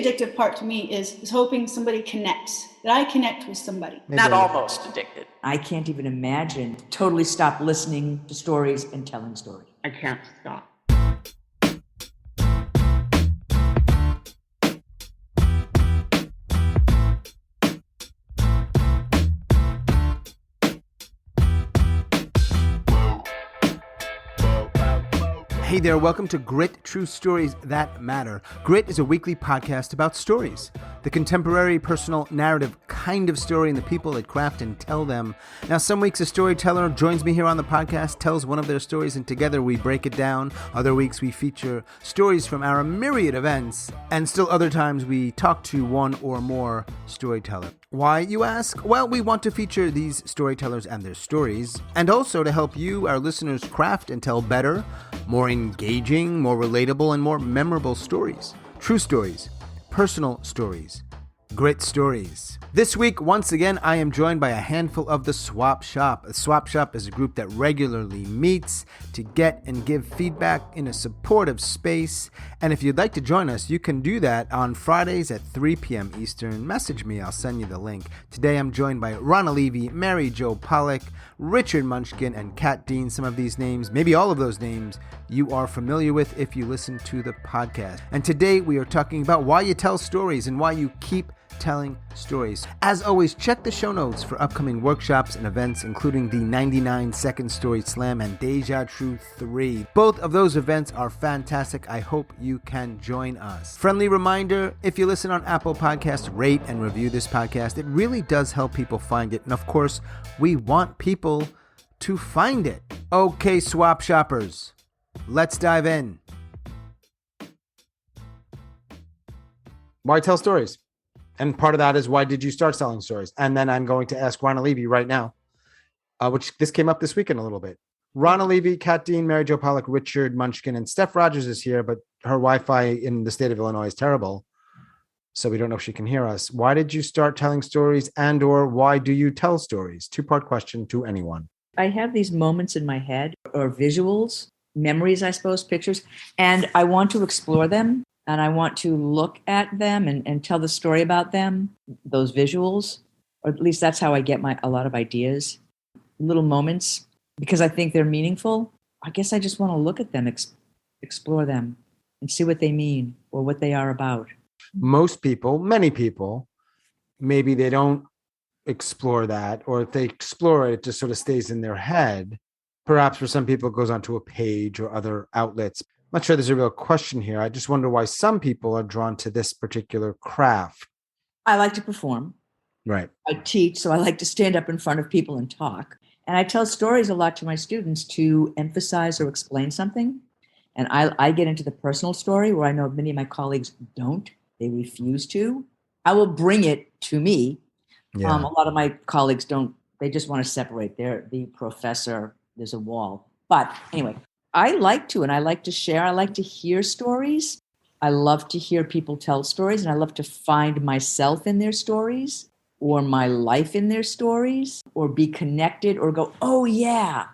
addictive part to me is hoping somebody connects, that I connect with somebody. Maybe not almost addicted. I can't even imagine totally stop listening to stories and telling stories. I can't stop. Hey there, welcome to Grit, True Stories That Matter. Grit is a weekly podcast about stories, the contemporary, personal, narrative kind of story and the people that craft and tell them. Now, some weeks a storyteller joins me here on the podcast, tells one of their stories, and together we break it down. Other weeks we feature stories from our myriad events, and still other times we talk to one or more storytellers. Why, you ask? Well, we want to feature these storytellers and their stories, and also to help you, our listeners, craft and tell better, more engaging, more relatable, and more memorable stories. True stories, personal stories, grit stories. This week, once again, I am joined by a handful of the Swap Shop. The Swap Shop is a group that regularly meets to get and give feedback in a supportive space. And if you'd like to join us, you can do that on Fridays at 3 p.m. Eastern. Message me, I'll send you the link. Today, I'm joined by Ronna Levy, Mary Jo Pollack, Richard Munchkin, and Kat Dean. Some of these names, maybe all of those names, you are familiar with if you listen to the podcast. And today, we are talking about why you tell stories and why you keep telling stories. As always, check the show notes for upcoming workshops and events, including the 99 Second Story Slam and Deja True III. Both of those events are fantastic. I hope you can join us. Friendly reminder, if you listen on Apple Podcasts, rate and review this podcast. It really does help people find it. And of course, we want people to find it. Okay, Swap Shoppers, let's dive in. Why tell stories? And part of that is, why did you start telling stories? And then I'm going to ask Ronna Levy right now, which this came up this weekend a little bit. Ronna Levy, Kat Dean, Mary Jo Pollack, Richard Munchkin, and Steph Rogers is here, but her Wi-Fi in the state of Illinois is terrible, so we don't know if she can hear us. Why did you start telling stories, and or why do you tell stories? Two-part question to anyone. I have these moments in my head, or visuals, memories, I suppose, pictures, and I want to explore them. And I want to look at them and tell the story about them, those visuals, or at least that's how I get a lot of ideas, little moments, because I think they're meaningful. I guess I just want to look at them, explore them, and see what they mean or what they are about. Most people, many people, maybe they don't explore that, or if they explore it, it just sort of stays in their head. Perhaps for some people, it goes onto a page or other outlets. I'm not sure there's a real question here. I just wonder why some people are drawn to this particular craft. I like to perform. Right. I teach, so I like to stand up in front of people and talk. And I tell stories a lot to my students to emphasize or explain something. And I get into the personal story where I know many of my colleagues don't. They refuse to. I will bring it to me. Yeah. A lot of my colleagues don't. They just want to separate. They're the professor. There's a wall. But anyway, I like to, and I like to share. I like to hear stories. I love to hear people tell stories, and I love to find myself in their stories or my life in their stories or be connected or go, oh, yeah,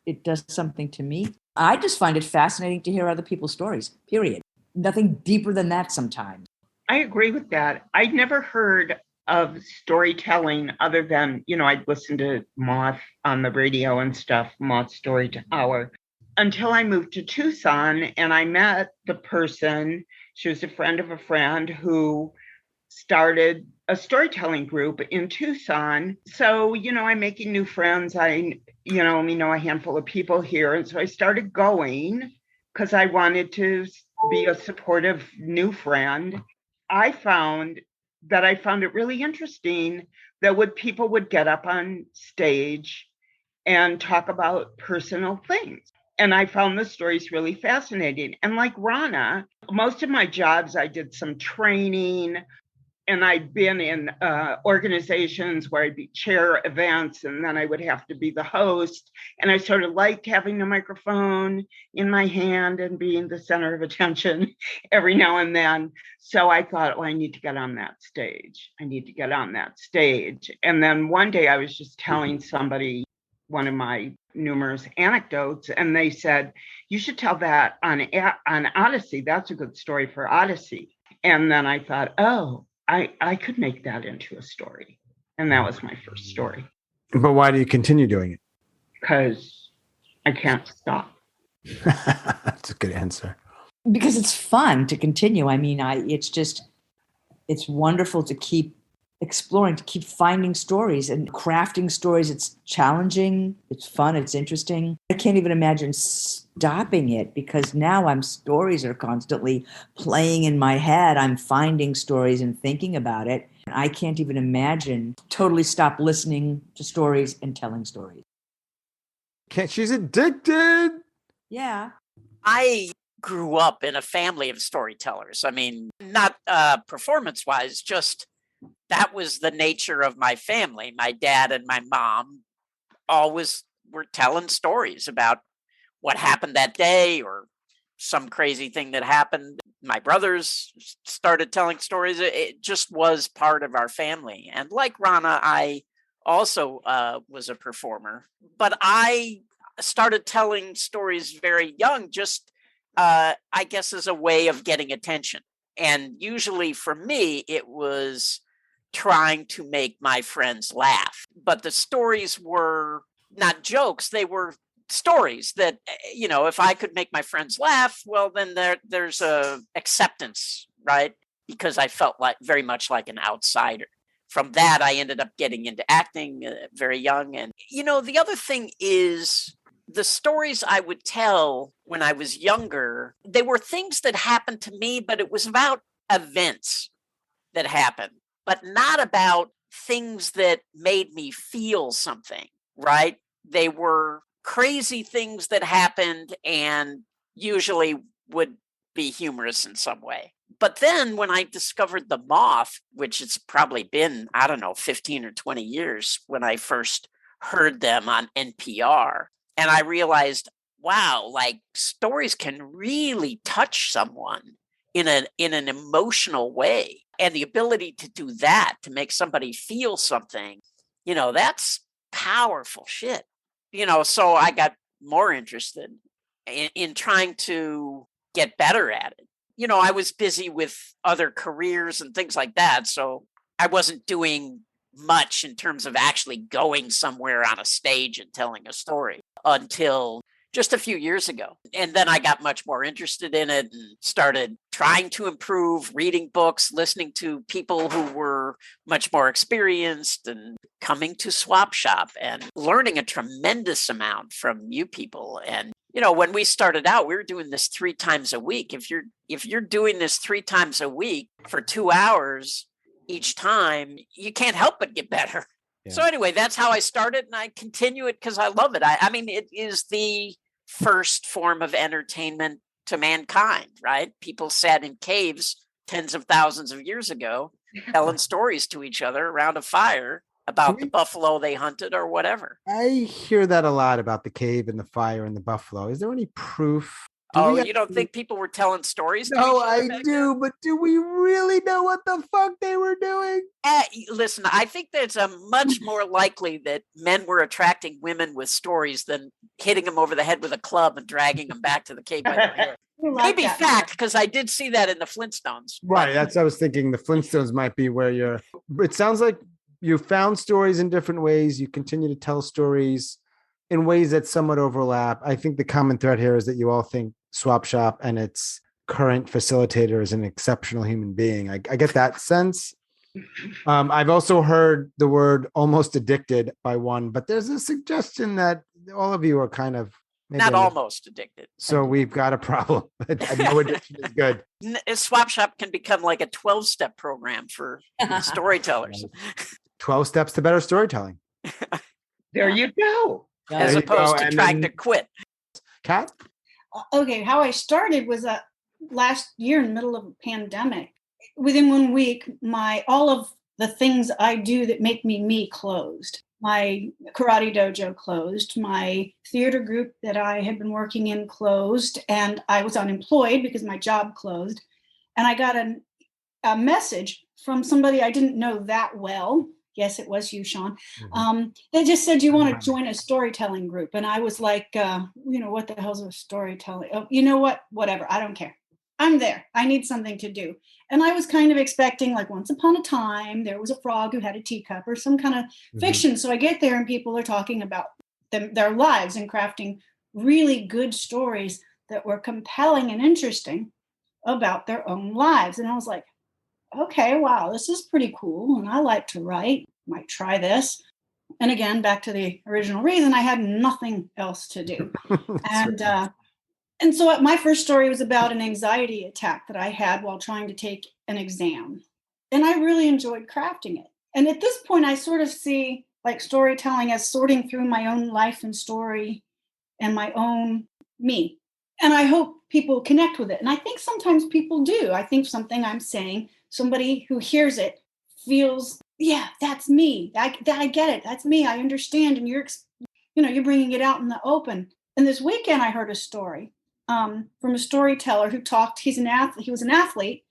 it does something to me. I just find it fascinating to hear other people's stories, period. Nothing deeper than that sometimes. I agree with that. I'd never heard of storytelling other than, I'd listen to Moth on the radio and stuff, Moth Story Hour, until I moved to Tucson and I met the person. She was a friend of a friend who started a storytelling group in Tucson. So, I'm making new friends. I know a handful of people here. And so I started going because I wanted to be a supportive new friend. I found it really interesting that people would get up on stage and talk about personal things. And I found the stories really fascinating. And like Ronna, most of my jobs, I did some training, and I'd been in organizations where I'd be chair events, and then I would have to be the host. And I sort of liked having the microphone in my hand and being the center of attention every now and then. So I thought, I need to get on that stage. And then one day I was just telling somebody one of my numerous anecdotes, and they said, you should tell that on Odyssey. That's a good story for Odyssey. And then I thought, oh, I could make that into a story. And that was my first story. But why do you continue doing it? Because I can't stop. That's a good answer. Because it's fun to continue. I mean, it's wonderful to keep exploring, to keep finding stories and crafting stories. It's challenging, it's fun, it's interesting. I can't even imagine stopping it because now stories are constantly playing in my head. I'm finding stories and thinking about it. I can't even imagine totally stop listening to stories and telling stories. She's addicted. Yeah. I grew up in a family of storytellers. I mean, not performance-wise, just that was the nature of my family. My dad and my mom always were telling stories about what happened that day or some crazy thing that happened. My brothers started telling stories. It just was part of our family. And like Ronna, I also was a performer, but I started telling stories very young, just I guess as a way of getting attention. And usually for me, it was trying to make my friends laugh. But the stories were not jokes, they were stories that, if I could make my friends laugh, well, then there's a acceptance, right? Because I felt like very much like an outsider. From that, I ended up getting into acting very young. And, the other thing is the stories I would tell when I was younger, they were things that happened to me, but it was about events that happened, but not about things that made me feel something, right? They were crazy things that happened and usually would be humorous in some way. But then when I discovered the moth, which it's probably been, 15 or 20 years when I first heard them on NPR, and I realized, wow, like stories can really touch someone in an emotional way. And the ability to do that, to make somebody feel something, that's powerful shit. So I got more interested in trying to get better at it. I was busy with other careers and things like that. So I wasn't doing much in terms of actually going somewhere on a stage and telling a story until just a few years ago. And then I got much more interested in it and started trying to improve, reading books, listening to people who were much more experienced, and coming to Swap Shop and learning a tremendous amount from you people. And, when we started out, we were doing this 3 times a week. If you're doing this 3 times a week for 2 hours each time, you can't help but get better. Yeah. So anyway, that's how I started, and I continue it because I love it. I mean, it is the first form of entertainment to mankind, right? People sat in caves tens of thousands of years ago telling stories to each other around a fire about the buffalo they hunted or whatever. I hear that a lot about the cave and the fire and the buffalo. Is there any proof? You don't think people were telling stories? No, I do, but do we really know what the fuck they were doing? Listen, I think there's a much more likely that men were attracting women with stories than hitting them over the head with a club and dragging them back to the cave by their hair. Maybe fact, because I did see that in the Flintstones. Right, that's what I was thinking. The Flintstones might be where it sounds like you found stories in different ways. You continue to tell stories in ways that somewhat overlap. I think the common thread here is that you all think Swap Shop and its current facilitator is an exceptional human being. I get that sense. I've also heard the word almost addicted by one, but there's a suggestion that all of you are kind of not almost addicted. So we've got a problem. No addiction is good. Swap Shop can become like a 12-step program for storytellers. 12 steps to better storytelling. There you go. As opposed to trying to quit. Kat? Okay, how I started was last year in the middle of a pandemic. Within 1 week, all of the things I do that make me closed. My karate dojo closed. My theater group that I had been working in closed, and I was unemployed because my job closed. And I got a message from somebody I didn't know that well. Yes, it was you, Sean. Mm-hmm. They just said, you want to join a storytelling group? And I was like, what the hell's a storytelling? Oh, you know what? Whatever. I don't care. I'm there. I need something to do. And I was kind of expecting, like, once upon a time, there was a frog who had a teacup or some kind of fiction. So I get there and people are talking about their lives and crafting really good stories that were compelling and interesting about their own lives. And I was like, okay, wow, this is pretty cool. And I like to write. Might try this. And again, back to the original reason, I had nothing else to do. And so my first story was about an anxiety attack that I had while trying to take an exam. And I really enjoyed crafting it. And at this point, I sort of see like storytelling as sorting through my own life and story and my own me. And I hope people connect with it. And I think sometimes people do. I think something I'm saying, somebody who hears it feels, yeah, that's me. I get it. That's me. I understand. And you're bringing it out in the open. And this weekend, I heard a story from a storyteller who talked. He was an athlete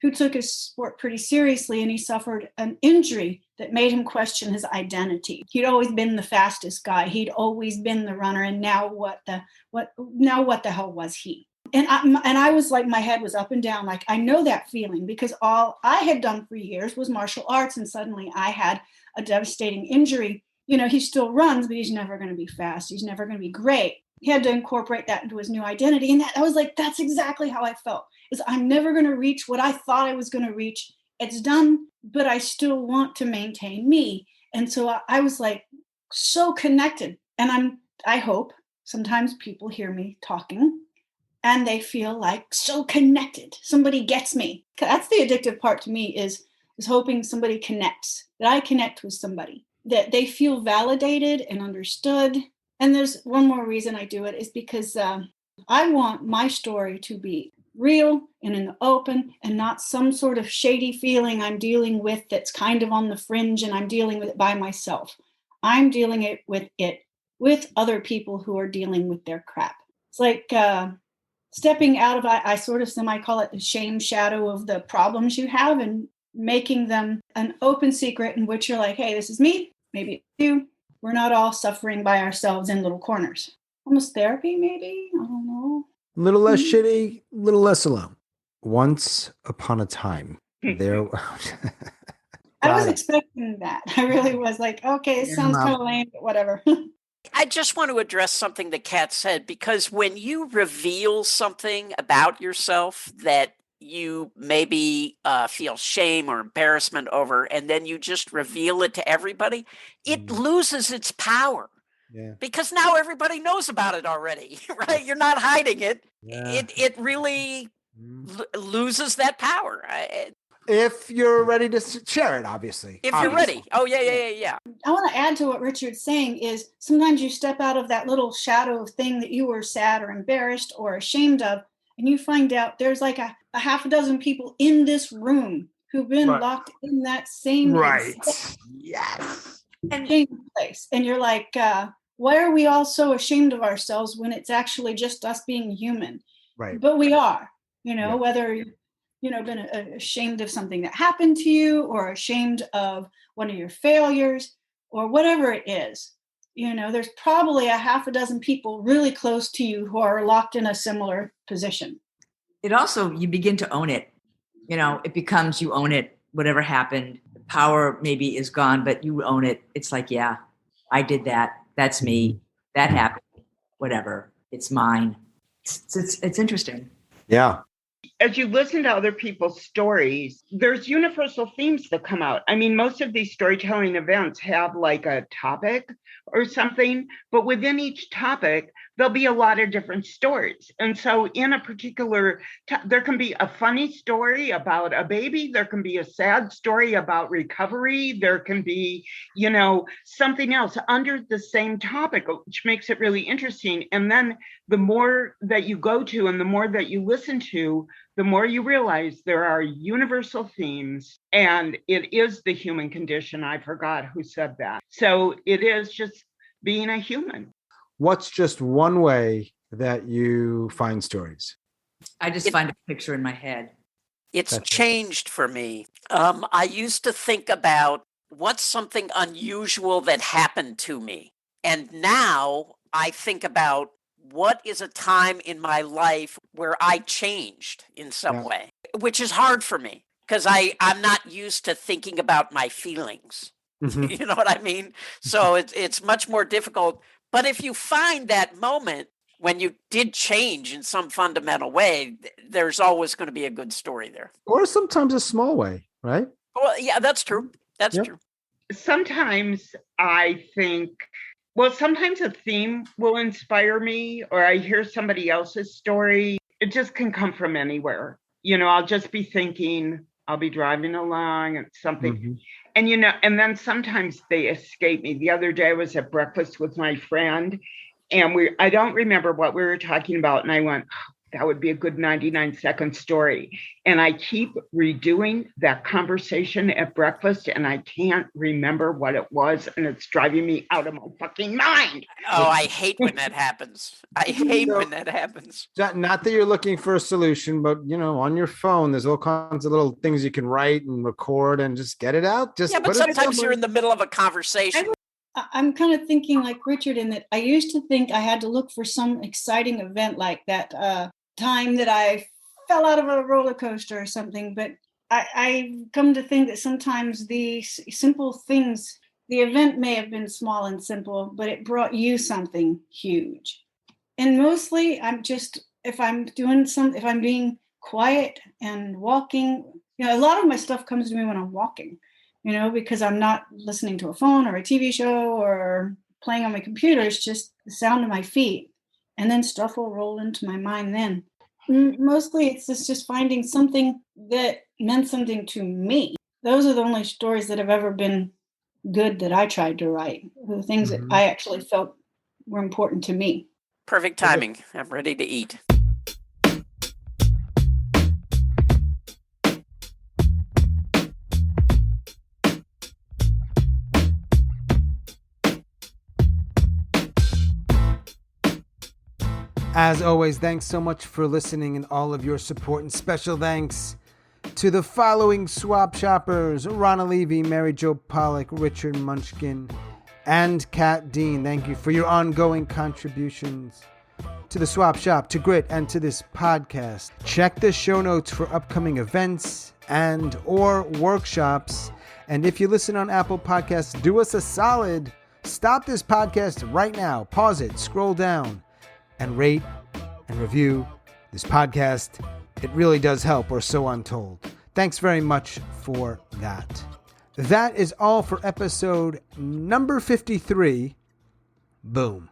who took his sport pretty seriously, and he suffered an injury that made him question his identity. He'd always been the fastest guy. He'd always been the runner, and now what the hell was he? And I was like, my head was up and down. Like, I know that feeling, because all I had done for years was martial arts, and suddenly I had a devastating injury. He still runs, but he's never going to be fast. He's never going to be great. He had to incorporate that into his new identity. And I was like, that's exactly how I felt. Is I'm never going to reach what I thought I was going to reach. It's done, but I still want to maintain me. And so I was like so connected. And I hope sometimes people hear me talking and they feel like so connected. Somebody gets me. That's the addictive part to me is hoping somebody connects, that I connect with somebody, that they feel validated and understood. And there's one more reason I do it is because I want my story to be real and in the open and not some sort of shady feeling I'm dealing with that's kind of on the fringe and I'm dealing with it by myself. I'm dealing with other people who are dealing with their crap. It's like stepping out of, I sort of call it the shame shadow of the problems you have and making them an open secret in which you're like, hey, this is me, maybe it's you. We're not all suffering by ourselves in little corners. Almost therapy, maybe? I don't know. A little less shitty, a little less alone. Once upon a time, there... I was expecting that. I really was like, okay, it sounds kind of lame, but whatever. I just want to address something that Kat said, because when you reveal something about yourself that you maybe feel shame or embarrassment over, and then you just reveal it to everybody, it loses its power. Yeah. Because now everybody knows about it already, right? You're not hiding it. Yeah. It really loses that power. If you're ready to share it, obviously. If you're ready. Oh, yeah. I want to add to what Richard's saying is sometimes you step out of that little shadow of thing that you were sad or embarrassed or ashamed of, and you find out there's like a half a dozen people in this room who've been locked in that same yes. place. And you're like, why are we all so ashamed of ourselves when it's actually just us being human? Right. But we are, whether been ashamed of something that happened to you or ashamed of one of your failures or whatever it is. There's probably a half a dozen people really close to you who are locked in a similar position. It also, you begin to own it. It becomes, you own it, whatever happened. The power maybe is gone, but you own it. It's like, yeah, I did that. That's me. That happened. Whatever. It's mine. It's interesting. Yeah. As you listen to other people's stories, there's universal themes that come out. I mean, most of these storytelling events have like a topic or something, but within each topic, there'll be a lot of different stories. And so in a particular, there can be a funny story about a baby. There can be a sad story about recovery. There can be, something else under the same topic, which makes it really interesting. And then the more that you go to and the more that you listen to, the more you realize there are universal themes, and it is the human condition. I forgot who said that. So it is just being a human. What's just one way that you find stories? I just find a picture in my head. It's changed for me. I used to think about what's something unusual that happened to me. And now I think about what is a time in my life where I changed in some way, which is hard for me because I'm not used to thinking about my feelings. You know what I mean? So it's much more difficult. But if you find that moment when you did change in some fundamental way, there's always going to be a good story there. Or sometimes a small way, right? Well, yeah, that's true. That's true. Sometimes I think, sometimes a theme will inspire me, or I hear somebody else's story. It just can come from anywhere. I'll just be thinking, I'll be driving along and something. And, and then sometimes they escape me. The other day I was at breakfast with my friend and I don't remember what we were talking about. And I went, that would be a good 99-second story. And I keep redoing that conversation at breakfast and I can't remember what it was. And it's driving me out of my fucking mind. Oh, I hate when that happens. I hate when that happens. Not that you're looking for a solution, but on your phone, there's all kinds of little things you can write and record and just get it out. But sometimes you're in the middle of a conversation. I'm kind of thinking like Richard in that I used to think I had to look for some exciting event like that time that I fell out of a roller coaster or something. But I've come to think that sometimes the simple things, the event may have been small and simple, but it brought you something huge. And mostly if I'm being quiet and walking, a lot of my stuff comes to me when I'm walking. Because I'm not listening to a phone or a TV show or playing on my computer. It's just the sound of my feet. And then stuff will roll into my mind then. Mostly it's just finding something that meant something to me. Those are the only stories that have ever been good that I tried to write. The things that I actually felt were important to me. Perfect timing. I'm ready to eat. As always, thanks so much for listening and all of your support, and special thanks to the following swap shoppers: Ronna Levy, Mary Jo Pollack, Richard Munchkin, and Kat Dean. Thank you for your ongoing contributions to the swap shop, to Grit, and to this podcast. Check the show notes for upcoming events and or workshops. And if you listen on Apple Podcasts, do us a solid. Stop this podcast right now. Pause it, scroll down, and rate and review this podcast. It really does help, or so I'm told. Thanks very much for that. That is all for episode number 53. Boom.